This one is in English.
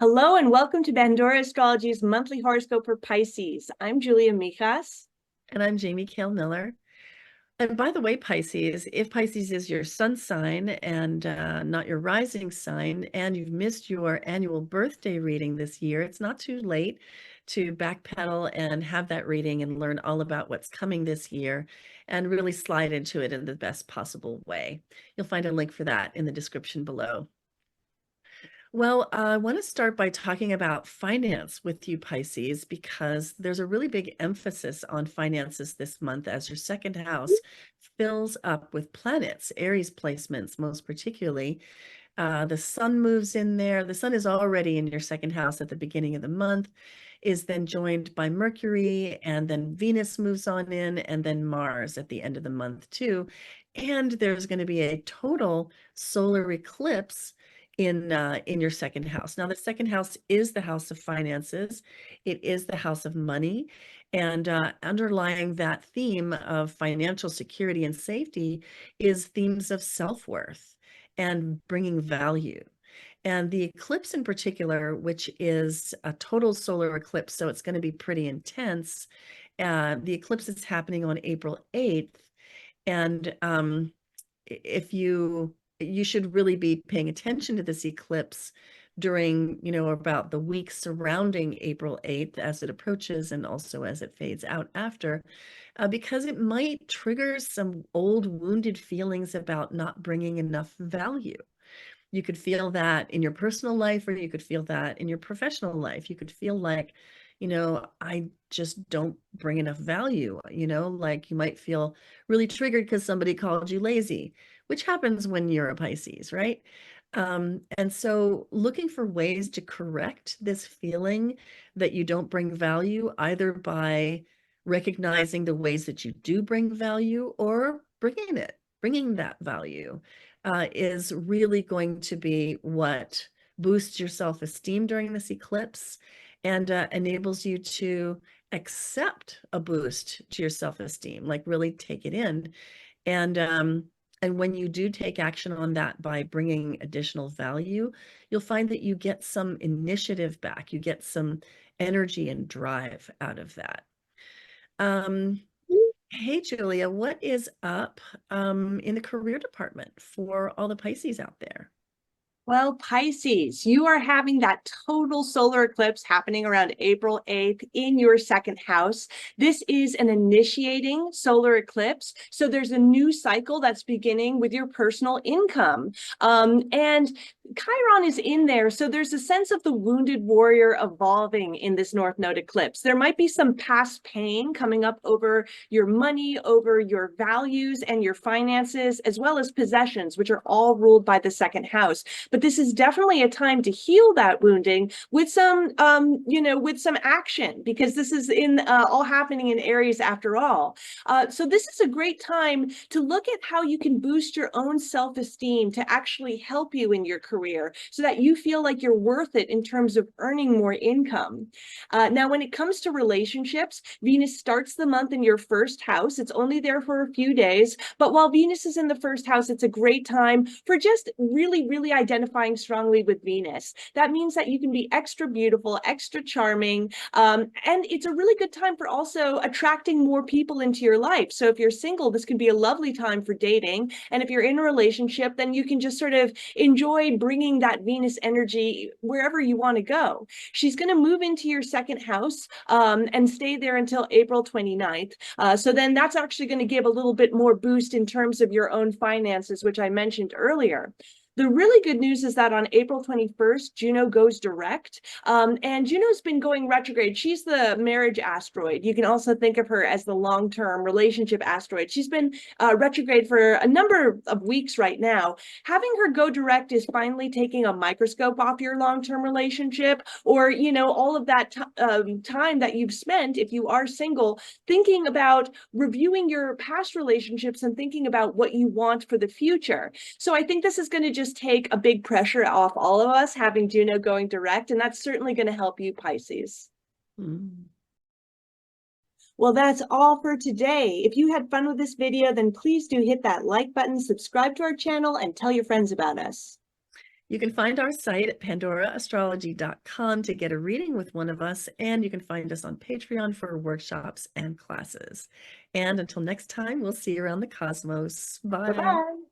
Hello and welcome to Pandora Astrology's monthly horoscope for Pisces. I'm Julia Mijas. And I'm Jamie Kale Miller. And by the way, Pisces, if Pisces is your sun sign and not your rising sign, and you've missed your annual birthday reading this year, it's not too late to backpedal and have that reading and learn all about what's coming this year and really slide into it in the best possible way. You'll find a link for that in the description below. Well, I want to start by talking about finance with you, Pisces, because there's a really big emphasis on finances this month as your second house fills up with planets, Aries placements, most particularly. The sun moves in there. The sun is already in your second house at the beginning of the month, is then joined by Mercury, and then Venus moves on in, and then Mars at the end of the month, too. And there's going to be a total solar eclipse in your second house. Now, the second house is the house of finances. It is the house of money. And underlying that theme of financial security and safety is themes of self-worth and bringing value. And the eclipse in particular, which is a total solar eclipse, so it's going to be pretty intense. The eclipse is happening on April 8th. And if you should really be paying attention to this eclipse during, about the week surrounding April 8th as it approaches and also as it fades out after, because it might trigger some old wounded feelings about not bringing enough value. You could feel that in your personal life, or you could feel that in your professional life. You could feel like, I just don't bring enough value, like you might feel really triggered because somebody called you lazy, which happens when you're a Pisces, right? And so looking for ways to correct this feeling that you don't bring value, either by recognizing the ways that you do bring value or bringing that value, is really going to be what boosts your self-esteem during this eclipse and enables you to accept a boost to your self-esteem, like really take it in. And when you do take action on that by bringing additional value, you'll find that you get some initiative back. You get some energy and drive out of that. Hey, Julia, what is up in the career department for all the Pisces out there? Well, Pisces, you are having that total solar eclipse happening around April 8th in your second house. This is an initiating solar eclipse. So there's a new cycle that's beginning with your personal income. And Chiron is in there. So there's a sense of the wounded warrior evolving in this North Node eclipse. There might be some past pain coming up over your money, over your values and your finances, as well as possessions, which are all ruled by the second house. But this is definitely a time to heal that wounding with some, with some action, because this is all happening in Aries after all. So this is a great time to look at how you can boost your own self-esteem to actually help you in your career so that you feel like you're worth it in terms of earning more income. Now, when it comes to relationships, Venus starts the month in your first house. It's only there for a few days, but while Venus is in the first house, it's a great time for just really identifying strongly with Venus. That means that you can be extra beautiful, extra charming, and it's a really good time for also attracting more people into your life. So if you're single, this can be a lovely time for dating. And if you're in a relationship, then you can just sort of enjoy bringing that Venus energy wherever you want to go. She's going to move into your second house and stay there until April 29th. So then that's actually going to give a little bit more boost in terms of your own finances, which I mentioned earlier. The really good news is that on April 21st, Juno goes direct, and Juno's been going retrograde. She's the marriage asteroid. You can also think of her as the long-term relationship asteroid. She's been retrograde for a number of weeks right now. Having her go direct is finally taking a microscope off your long-term relationship, or, all of that time that you've spent, if you are single, thinking about reviewing your past relationships and thinking about what you want for the future. So I think this is going to just take a big pressure off all of us having Juno going direct, and that's certainly going to help you, Pisces. Well, that's all for today. If you had fun with this video, then please do hit that like button, subscribe to our channel, and tell your friends about us. You can find our site at pandoraastrology.com to get a reading with one of us, and you can find us on Patreon for workshops and classes. And until next time, we'll see you around the cosmos. Bye. Bye-bye.